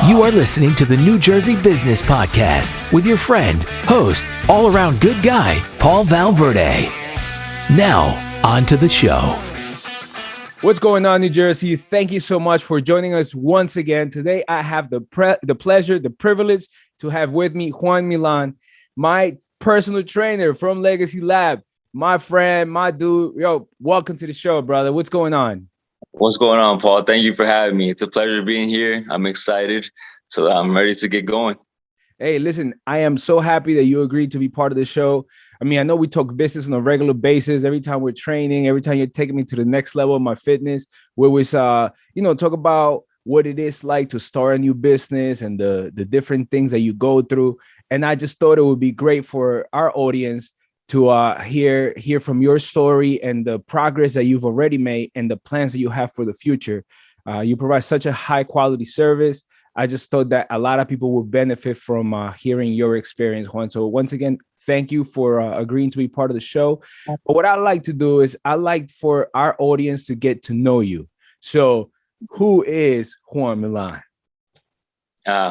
You are listening to the New Jersey Business Podcast with your friend, host, all-around good guy, Paul Valverde. Now, on to the show. What's going on, New Jersey? Thank you so much for joining us once again. Today, I have the pleasure, the privilege to have with me Juan Milan, my personal trainer from Legacy Lab, my friend, my dude. Yo, welcome to the show, brother. What's going on? What's going on, Paul? Thank you for having me. It's a pleasure being here. I'm excited. So I'm ready to get going. Hey, listen, I am so happy that you agreed to be part of the show. I mean, I know we talk business on a regular basis. Every time we're training, every time you're taking me to the next level of my fitness, we always, talk about what it is like to start a new business and the different things that you go through. And I just thought it would be great for our audience to hear from your story and the progress that you've already made and the plans that you have for the future. You provide such a high quality service. I just thought that a lot of people would benefit from hearing your experience, Juan. So once again, thank you for agreeing to be part of the show. But what I like to do is I like for our audience to get to know you. So who is Juan Milan?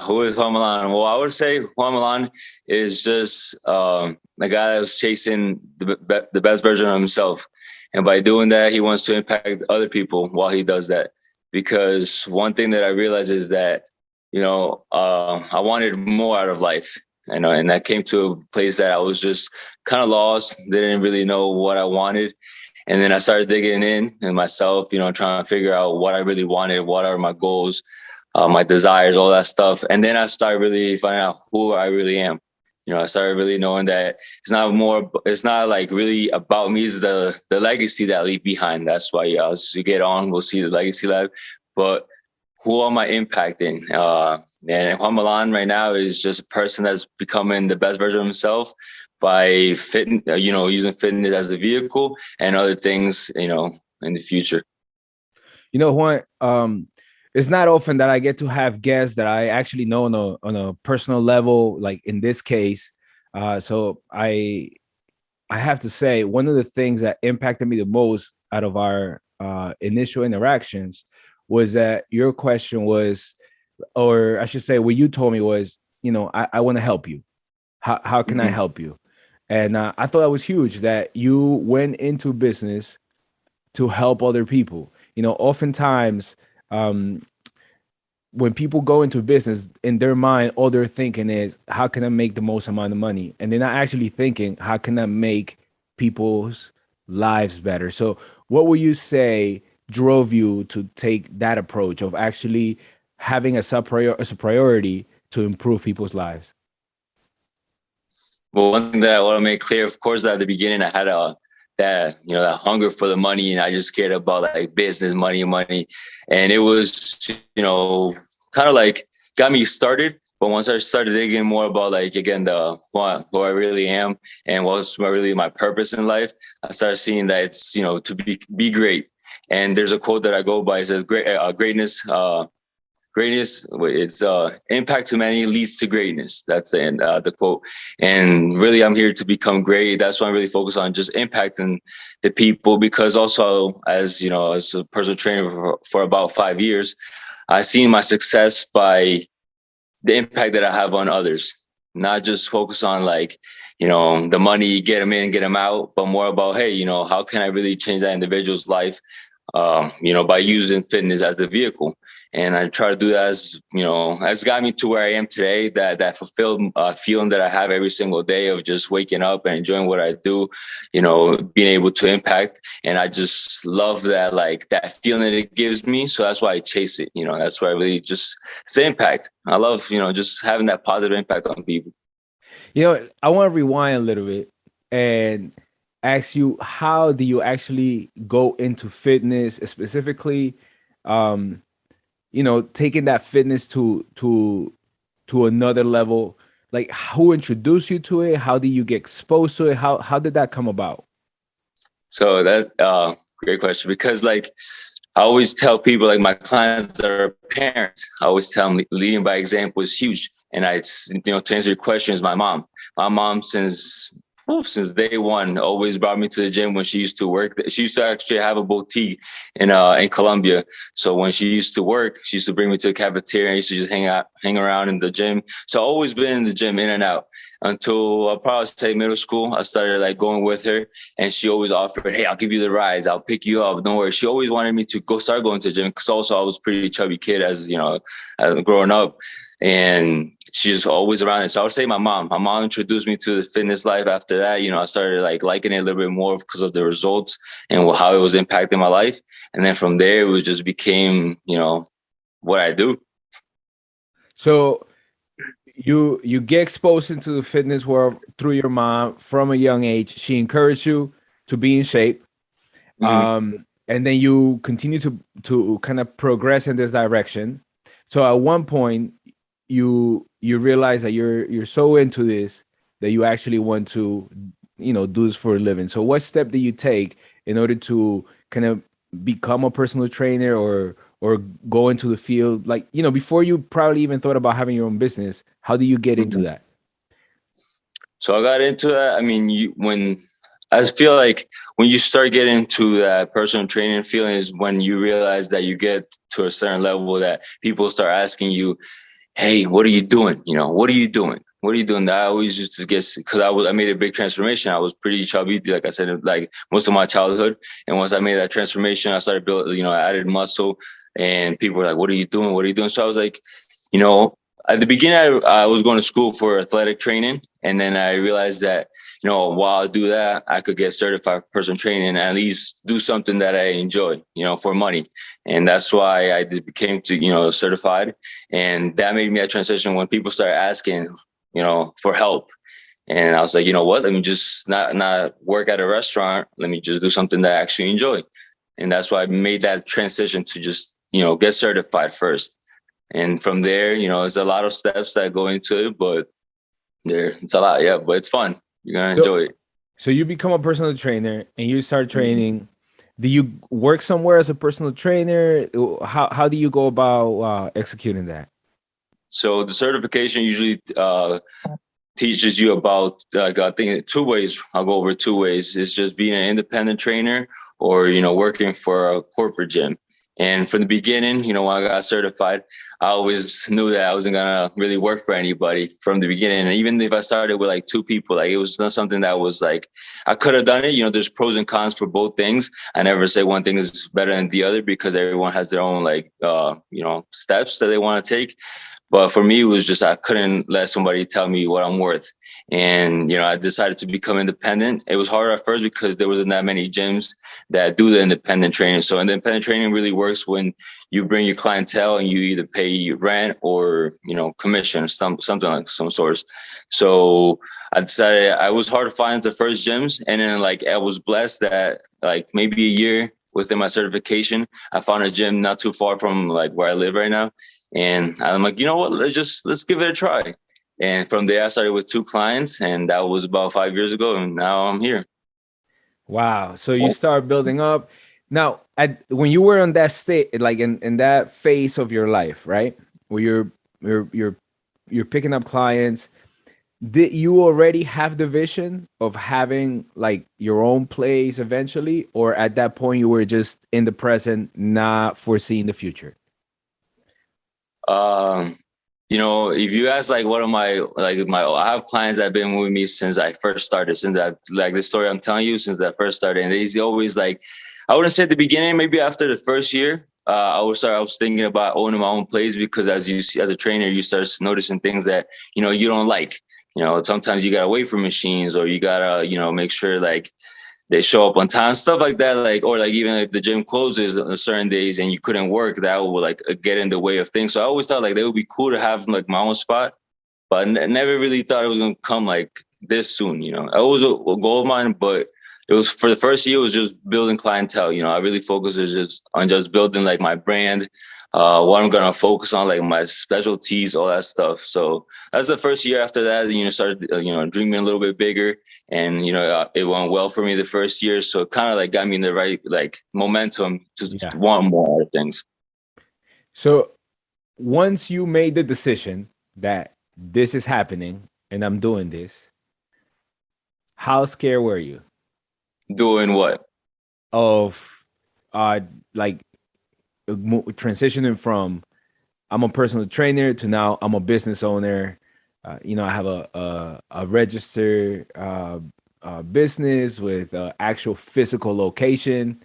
Who is Juan Milan? Well, I would say Juan Milan is just a guy that was chasing the best version of himself. And by doing that, he wants to impact other people while he does that. Because one thing that I realized is that, I wanted more out of life. And that came to a place that I was just kind of lost, didn't really know what I wanted. And then I started digging in myself, trying to figure out what I really wanted, what are my goals, my desires, all that stuff. And then I started really finding out who I really am. I started really knowing that it's not like really about me, it's the legacy that I leave behind. That's why as you get on, we'll see the Legacy Lab. But who am I impacting? And Juan Milan right now is just a person that's becoming the best version of himself by using fitness as the vehicle and other things, in the future. Juan, it's not often that I get to have guests that I actually know on a personal level, like in this case. So I have to say, one of the things that impacted me the most out of our initial interactions was that your question was, or I should say, what you told me was, I want to help you. How can I help you? And I thought that was huge, that you went into business to help other people. Oftentimes, when people go into business, in their mind, all they're thinking is, how can I make the most amount of money? And they're not actually thinking, how can I make people's lives better? So what would you say drove you to take that approach of actually having as a priority to improve people's lives? Well, one thing that I want to make clear, of course, at the beginning, I had that hunger for the money, and I just cared about like business, money. And it was, kind of like got me started. But once I started digging more about who I really am and what's really my purpose in life, I started seeing that it's, to be great. And there's a quote that I go by. It says, greatness, it's impact to many leads to greatness. That's the quote. And really, I'm here to become great. That's why I'm really focused on just impacting the people, because also as a personal trainer for about 5 years, I've seen my success by the impact that I have on others, not just focus on the money, get them in, get them out, but more about, hey, how can I really change that individual's life? By using fitness as the vehicle. And I try to do that has got me to where I am today, that fulfilled feeling that I have every single day of just waking up and enjoying what I do, being able to impact. And I just love that, that feeling that it gives me. So that's why I chase it. That's why I really it's the impact. I love, just having that positive impact on people. I want to rewind a little bit and ask you, how do you actually go into fitness, specifically, taking that fitness to another level? Like, who introduced you to it? How did you get exposed to it? How did that come about? So that great question, because I always tell people, my clients that are parents, I always tell them leading by example is huge. And to answer your question, is my mom. My mom, since since day one, always brought me to the gym when she used to work. She used to actually have a boutique in Colombia. So when she used to work, she used to bring me to the cafeteria and I used to just hang around in the gym. So I've always been in the gym, in and out. Until I'll probably say middle school, I started like going with her, and she always offered, "Hey, I'll give you the rides. I'll pick you up. Don't worry." She always wanted me to start going to the gym because also I was a pretty chubby kid as growing up, and she's always around it. So I would say my mom. My mom introduced me to the fitness life. After that, I started like liking it a little bit more because of the results and how it was impacting my life. And then from there, it was just became what I do. So you get exposed into the fitness world through your mom from a young age. She encouraged you to be in shape. And then you continue to kind of progress in this direction. So at one point you realize that you're so into this that you actually want to do this for a living. So what step did you take in order to kind of become a personal trainer or go into the field, like before you probably even thought about having your own business? How do you get into that? So I got into that. I mean, I feel like when you start getting into that personal training feeling is when you realize that you get to a certain level that people start asking you, "Hey, what are you doing? What are you doing? What are you doing?" That I always used to guess because I made a big transformation. I was pretty chubby, like I said, like most of my childhood. And once I made that transformation, I started building, I added muscle, and people were like, "What are you doing? What are you doing?" So I was like, you know, at the beginning, I was going to school for athletic training. And then I realized that, while I do that, I could get certified personal training and at least do something that I enjoy, for money. And that's why I became certified. And that made me a transition when people started asking, for help. And I was like, you know what, let me just not work at a restaurant. Let me just do something that I actually enjoy. And that's why I made that transition to just, get certified first. And from there, there's a lot of steps that go into it, but it's a lot. Yeah, but it's fun. You're going to enjoy it. So you become a personal trainer and you start training. Do you work somewhere as a personal trainer? How do you go about executing that? So the certification usually teaches you about, I think, two ways. I'll go over two ways. It's just being an independent trainer or, working for a corporate gym. And from the beginning, when I got certified, I always knew that I wasn't going to really work for anybody from the beginning. And even if I started with like two people, like it was not something that was like, I could have done it. There's pros and cons for both things. I never say one thing is better than the other because everyone has their own steps that they want to take. But for me, it was just I couldn't let somebody tell me what I'm worth. And, I decided to become independent. It was hard at first because there wasn't that many gyms that do the independent training. So independent training really works when you bring your clientele and you either pay rent or, commission, something like some sorts. So I decided I was hard to find the first gyms. And then I was blessed that maybe a year within my certification, I found a gym not too far from where I live right now. And I'm like, you know what, let's give it a try. And from there, I started with 2 clients, and that was about 5 years ago. And now I'm here. Wow. So you start building up. Now, when you were on that state, like in that phase of your life, right? Where you're picking up clients, did you already have the vision of having like your own place eventually? Or at that point you were just in the present, not foreseeing the future? If you ask what am I have clients that have been with me since I first started, since that the story I'm telling you, since I first started. And they always I wouldn't say at the beginning, maybe after the first year, I was thinking about owning my own place because as you see, as a trainer, you start noticing things that, you don't like. Sometimes you gotta wait for machines or you gotta, make sure they show up on time, stuff like that. Or even if the gym closes on certain days and you couldn't work, that will get in the way of things. So I always thought they would be cool to have my own spot, but I never really thought it was going to come this soon. I was a goal of mine, but it was for the first year, it was just building clientele. I really focused on just building my brand, what I'm going to focus on, my specialties, all that stuff. So that's the first year. After that, started, dreaming a little bit bigger. And, it went well for me the first year. So it kind of got me in the right, momentum to want more things. So once you made the decision that this is happening and I'm doing this, How scared were you Doing what? of like transitioning from I'm a personal trainer to now I'm a business owner? I have a registered business with actual physical location.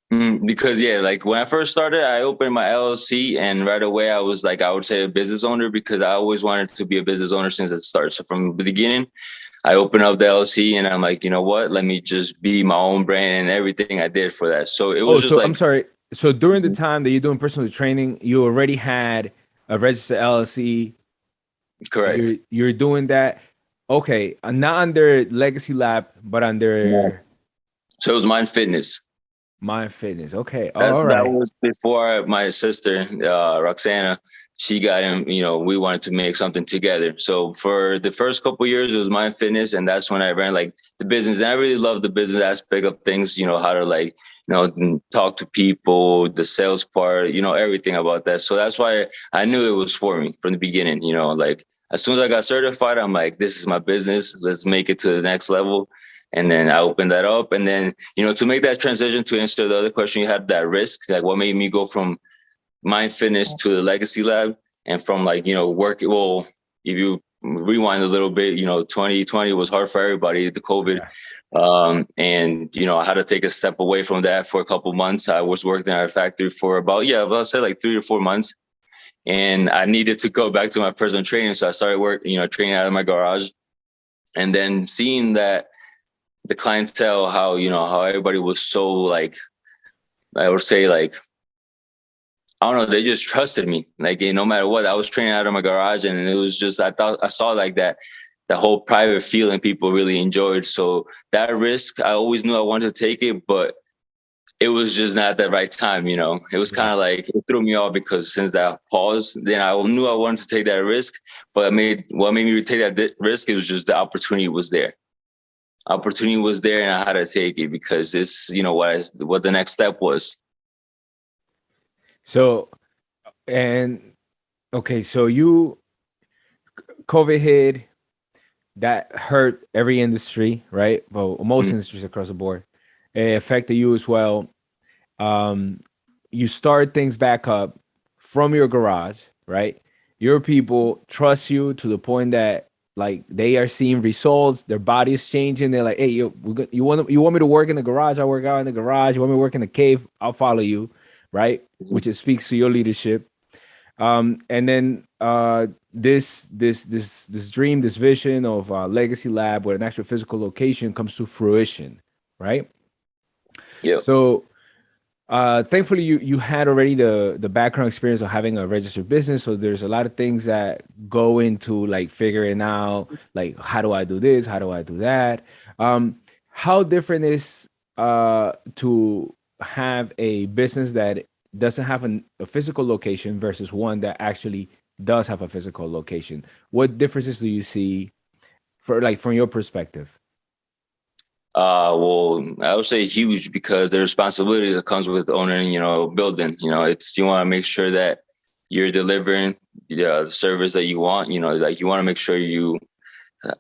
Because yeah, like when I first started, I opened my LLC, and right away I was like, I would say a business owner because I always wanted to be a business owner since it started. So from the beginning, I opened up the LLC, and I'm like, you know what? Let me just be my own brand and everything I did for that. So it was Oh, just so I'm like, sorry. So during the time that you're doing personal training, you already had a registered LLC. correct. You're doing that. Okay, not under Legacy Lab, but No. under So it was Mind Fitness. Mind Fitness. Okay. Oh, all That right. was before my sister, Roxana, she got him, we wanted to make something together. So for the first couple of years, it was Mind Fitness. And that's when I ran like the business. And I really love the business aspect of things, how to like, talk to people, the sales part, everything about that. So that's why I knew it was for me from the beginning, like as soon as I got certified, I'm like, this is my business. Let's make it to the next level. And then I opened that up. And then, to make that transition, to answer the other question, you had that risk, like what made me go from Mind Fitness to the Legacy Lab, and from like, work. Well, if you rewind a little bit, 2020 was hard for everybody, the COVID. Yeah. And, I had to take a step away from that for a couple months. I was working at a factory for about, I'll say like 3 or 4 months. And I needed to go back to my personal training. So I started training out of my garage. And then seeing that the clientele, how everybody was so like, I would say like, I don't know, they just trusted me. Like, no matter what, I was training out of my garage, and it was just, I saw like that, the whole private feeling people really enjoyed. So that risk, I always knew I wanted to take it, but it was just not the right time. It was kind Yeah. of like, it threw me off because since that pause, then I knew I wanted to take that risk, but what made me take that risk, it was just the opportunity was there. Opportunity was there, and I had to take it because this, what the next step was. So and okay, so COVID hit, that hurt every industry, right? Well, most Mm. industries across the board. It affected you as well. Um, you start things back up from your garage, right? Your people trust you to the point that like they are seeing results, their body is changing. They're like, "Hey, you want me to work in the garage? I work out in the garage. You want me to work in the cave? I'll follow you," right? Which it speaks to your leadership. And then this dream, this vision of Legacy Lab, where an actual physical location comes to fruition, right? Yep. So thankfully you had already the background experience of having a registered business, so there's a lot of things that go into like figuring out like how do I do this, how do I do that. How different is to have a business that doesn't have a physical location versus one that actually does have a physical location? What differences do you see for like from your perspective? Well, I would say huge, because the responsibility that comes with owning, building, it's, you want to make sure that you're delivering the service that you want, like you want to make sure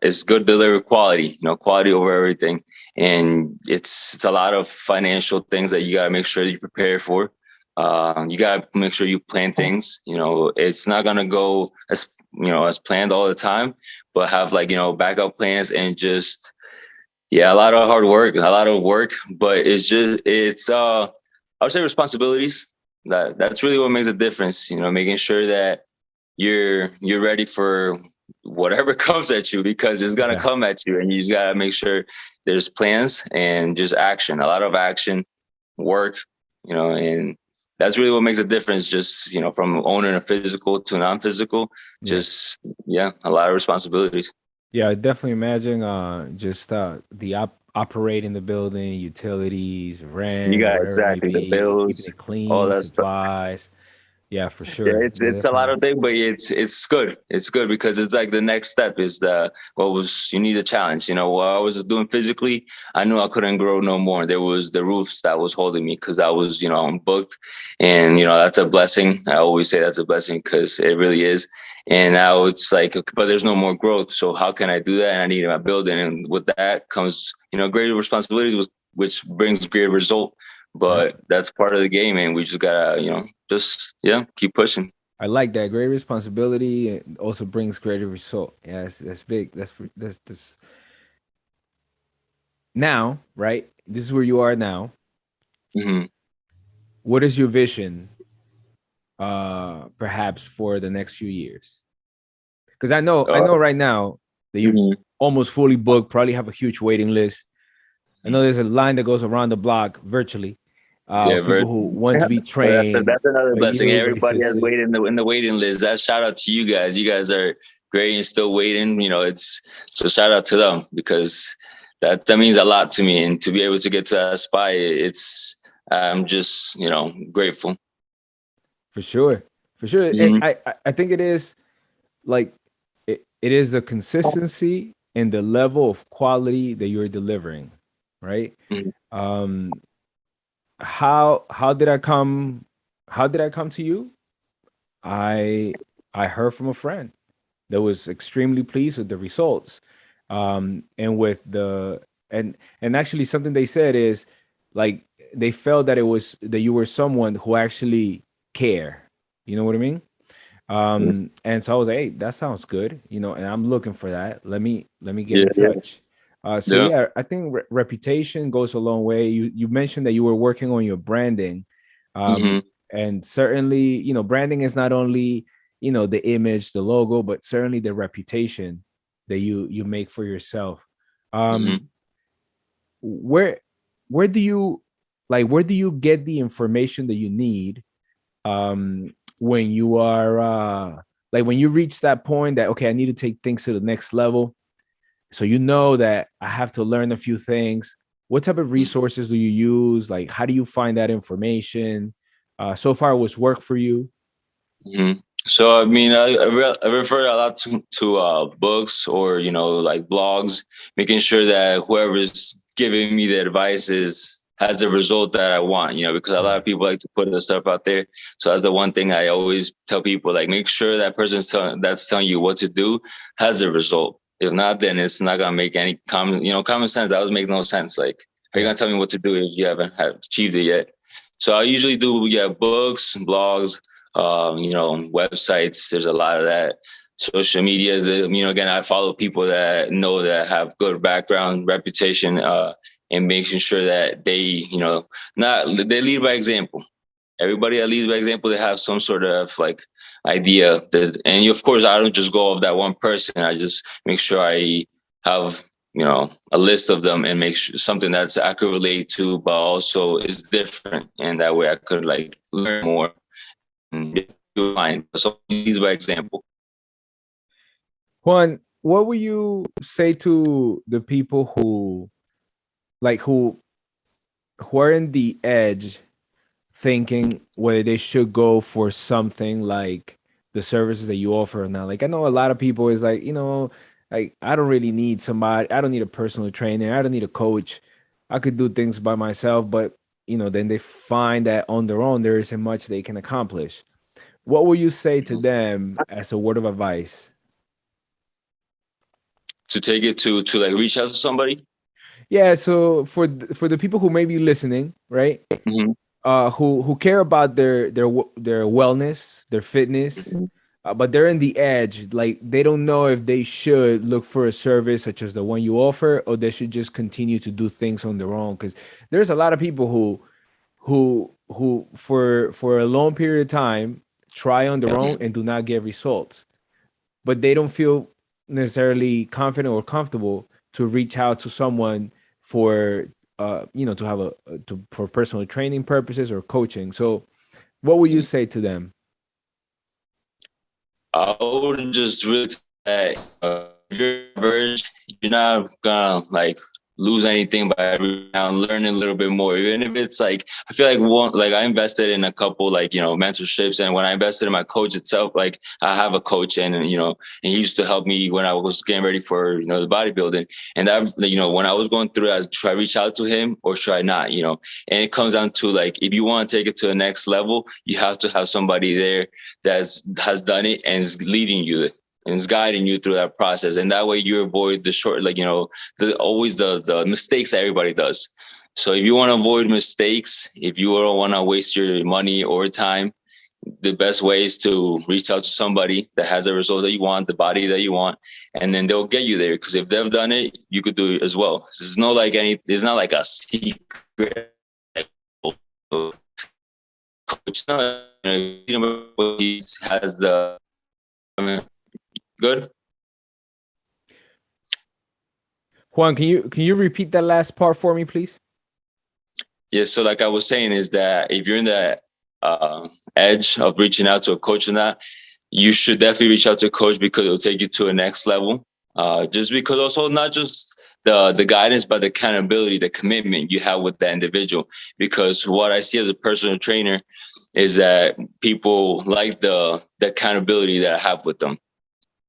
it's good delivery quality, quality over everything. And it's a lot of financial things that you got to make sure you prepare for. You got to make sure you plan things, it's not going to go as planned all the time, but have like, backup plans, and just, yeah, a lot of hard work, a lot of work, but I would say responsibilities. That's really what makes a difference, making sure that you're ready for whatever comes at you, because it's gonna Yeah. come at you, and you just gotta make sure there's plans and just action, a lot of action, work, and that's really what makes a difference, just, from owning a physical to non-physical, Yeah. just, yeah, a lot of responsibilities. Yeah, I definitely imagine just the operating the building, utilities, You rent, got whatever it may exactly the be, keeping bills, it all clean, that stuff. supplies. Yeah, for Yeah, sure. Yeah, it's a lot definitely. of things, but it's good. It's good because it's like the next step is you need a challenge. You know, what I was doing physically, I knew I couldn't grow no more. There was the roofs that was holding me because I was, you know, I'm booked, and you know that's a blessing. I always say that's a blessing because it really is. And now it's like, but there's no more growth. So how can I do that? And I need my building, and with that comes, you know, greater responsibilities, which brings greater result. Yeah. But that's part of the game, and we just gotta, you know, just yeah, keep pushing. I like that. Great responsibility and also brings greater result. Yeah, that's big. That's now, right? This is where you are now. Hmm. What is your vision perhaps for the next few years? Because I know right now that you Mhm. almost fully booked, probably have a huge waiting list. I know there's a line that goes around the block virtually Yeah, of people who want to be trained that's another on a blessing. yearly Everybody basis. has waited in the waiting list. That shout out to you guys. You guys are great and still waiting. You know, it's so shout out to them because that means a lot to me. And to be able to get to that spot, it's I'm just, you know, grateful. For sure. For sure. And Hmm. I think it is like it is the consistency and the level of quality that you're delivering, right? Hmm. Um how did I come to you? I I heard from a friend that was extremely pleased with the results. And with the and actually something they said is like they felt that it was that you were someone who actually care. You know what I mean? And so I was like, hey, that sounds good, and I'm looking for that. Let me get Yeah, in touch. So yeah. yeah, I think reputation goes a long way. You mentioned that you were working on your branding, Hmm. and certainly, branding is not only the image, the logo, but certainly the reputation that you make for yourself. Hmm. Um, where where do you where do you get the information that you need when you are when you reach that point that okay, I need to take things to the next level, so that I have to learn a few things? What type of resources do you use? Like, how do you find that information? So far what's worked for you? Hmm. So I mean, I refer a lot to books or you know like blogs, making sure that whoever's giving me the advice is has the result that I want. You know, because a lot Yeah. of people like to put the stuff out there. So that's the one thing I always tell people: like, make sure that that's telling you what to do has a result. If not, then it's not gonna make any common sense. That would make no sense. Like, how are you Yeah. gonna tell me what to do if you haven't achieved it yet? So I usually do books, blogs, you know, websites. There's a lot of that. Social media, you know, again, I follow people that have good background, reputation, and making sure that they, you know, not they lead by example. Everybody that leads by example, they have some sort of like idea. And of course, I don't just go off that one person. I just make sure I have a list of them and make sure something that's I could relate to, but also is different, and that way I could like learn more and do mine. So leads by example. Juan, what would you say to the people like who are in the edge thinking whether they should go for something like the services that you offer now? Like, I know a lot of people is like, like, I don't really need somebody. I don't need a personal trainer. I don't need a coach. I could do things by myself, but then they find that on their own there isn't much they can accomplish. What will you say to them as a word of advice? To take it to like reach out to somebody. Yeah, so for the people who may be listening, right? Hmm. Who care about their wellness, their fitness, Hmm. but they're in the edge. Like, they don't know if they should look for a service such as the one you offer, or they should just continue to do things on their own. Because there's a lot of people who for a long period of time try on their own and do not get results, but they don't feel necessarily confident or comfortable to reach out to someone for to have for personal training purposes or coaching. So what would you say to them? I would just really say if you're verge, you're not gonna like lose anything by learning a little bit more, even if it's like, I feel like I invested in a couple, like, mentorships. And when I invested in my coach itself, like I have a coach, and and he used to help me when I was getting ready for, the bodybuilding. And that, when I was going through that, should I reach out to him or should I not, and it comes down to, like, if you want to take it to the next level, you have to have somebody there that has done it and is leading you and is guiding you through that process. And that way you avoid the short, like, always the mistakes that everybody does. So if you want to avoid mistakes, if you don't want to waste your money or time, the best way is to reach out to somebody that has the results that you want, the body that you want, and then they'll get you there. Because if they've done it, you could do it as well. It's not like it's not like a secret. Coach, no, he has the, good. Juan, can you repeat that last part for me, please? Yeah, so like I was saying, is that if you're in the edge of reaching out to a coach or not, you should definitely reach out to a coach, because it'll take you to a next level. Just because, also not just the guidance, but the accountability, the commitment you have with that individual. Because what I see as a personal trainer is that people like the accountability that I have with them.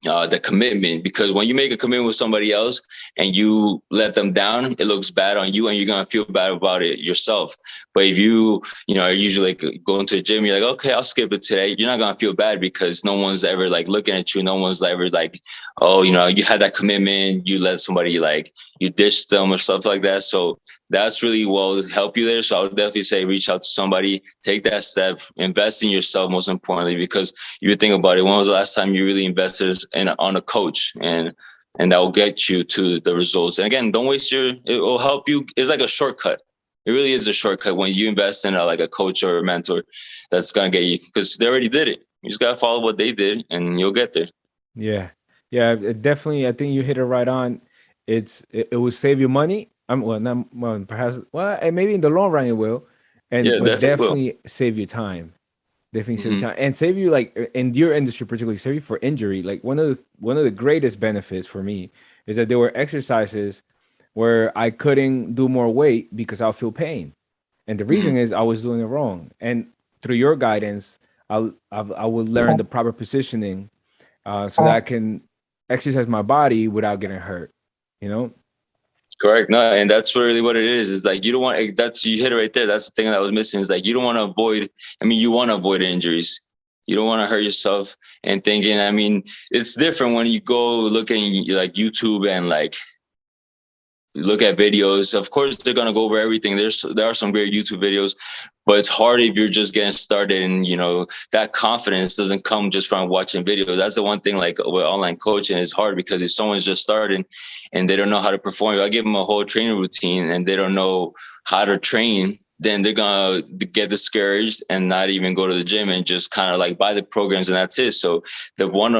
The commitment, because when you make a commitment with somebody else and you let them down, it looks bad on you and you're going to feel bad about it yourself. But if you are usually like going to the gym, you're like, okay, I'll skip it today. You're not going to feel bad because no one's ever like looking at you. No one's ever like, oh, you had that commitment. You let somebody, like, you ditched them or stuff like that. So that's really will help you there. So I would definitely say reach out to somebody, take that step, invest in yourself, most importantly, because you think about it, when was the last time you really invested on a coach? And that will get you to the results. And again, don't waste it will help you. It's like a shortcut. It really is a shortcut when you invest in like a coach or a mentor that's going to get you, because they already did it. You just got to follow what they did and you'll get there. Yeah. Yeah, definitely. I think you hit it right on. It will save you money. Perhaps, and maybe in the long run it will, Yeah, but definitely will. definitely save you time. Definitely save you Mm-hmm. time, and save you, like, in your industry particularly, save you for injury. Like, one of the greatest benefits for me is that there were exercises where I couldn't do more weight because I'll feel pain, and the Mm-hmm. reason is I was doing it wrong. And through your guidance, I will learn the proper positioning, so that I can exercise my body without getting hurt. You know? Correct. No, and that's really what it is. Is like, you don't want, that's, you hit it right there. That's the thing that was missing. Is like, you don't want to avoid. I mean, you want to avoid injuries. You don't want to hurt yourself. And thinking, I mean, it's different when you go looking like YouTube and like look at videos. Of course, they're gonna go over everything. There are some great YouTube videos, but it's hard if you're just getting started, and that confidence doesn't come just from watching videos. That's the one thing, like with online coaching, it's hard because if someone's just starting and they don't know how to perform, I give them a whole training routine and they don't know how to train, then they're gonna get discouraged and not even go to the gym and just kind of like buy the programs and that's it. So the one,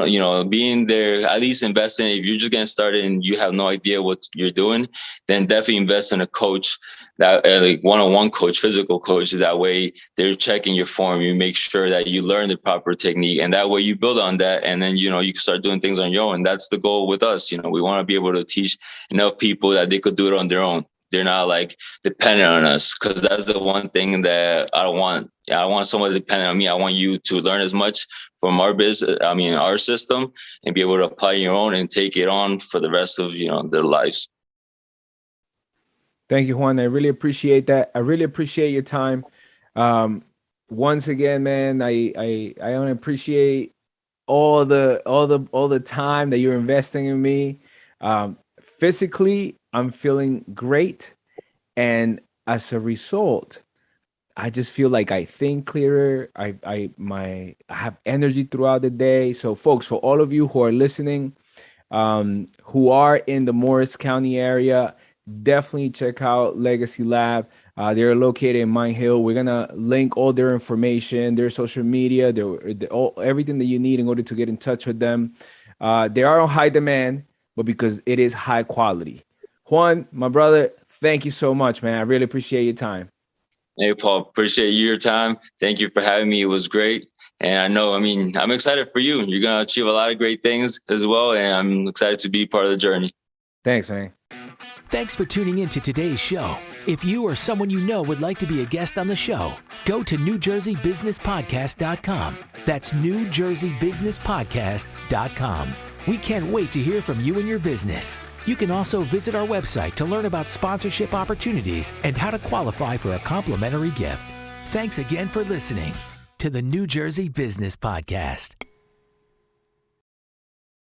being there, at least investing, if you're just getting started and you have no idea what you're doing, then definitely invest in a coach, that like one-on-one coach, physical coach. That way they're checking your form. You make sure that you learn the proper technique, and that way you build on that. And then, you can start doing things on your own. That's the goal with us. We want to be able to teach enough people that they could do it on their own. They're not like dependent on us, because that's the one thing that I don't want. I don't want someone dependent on me. I want you to learn as much from our business, our system, and be able to apply your own and take it on for the rest of, their lives. Thank you, Juan. I really appreciate that. I really appreciate your time. Once again, man, I want to appreciate all the time that you're investing in me. Physically, I'm feeling great, and as a result, I just feel like I think clearer. I have energy throughout the day. So, folks, for all of you who are listening, who are in the Morris County area, definitely check out Legacy Lab. They're located in Mine Hill. We're gonna link all their information, their social media, everything that you need in order to get in touch with them. They are on high demand, but because it is high quality. Juan, my brother, thank you so much, man. I really appreciate your time. Hey, Paul, appreciate your time. Thank you for having me. It was great. And I'm excited for you. You're going to achieve a lot of great things as well. And I'm excited to be part of the journey. Thanks, man. Thanks for tuning in to today's show. If you or someone you know would like to be a guest on the show, go to NewJerseyBusinessPodcast.com. That's NewJerseyBusinessPodcast.com. We can't wait to hear from you and your business. You can also visit our website to learn about sponsorship opportunities and how to qualify for a complimentary gift. Thanks again for listening to the New Jersey Business Podcast.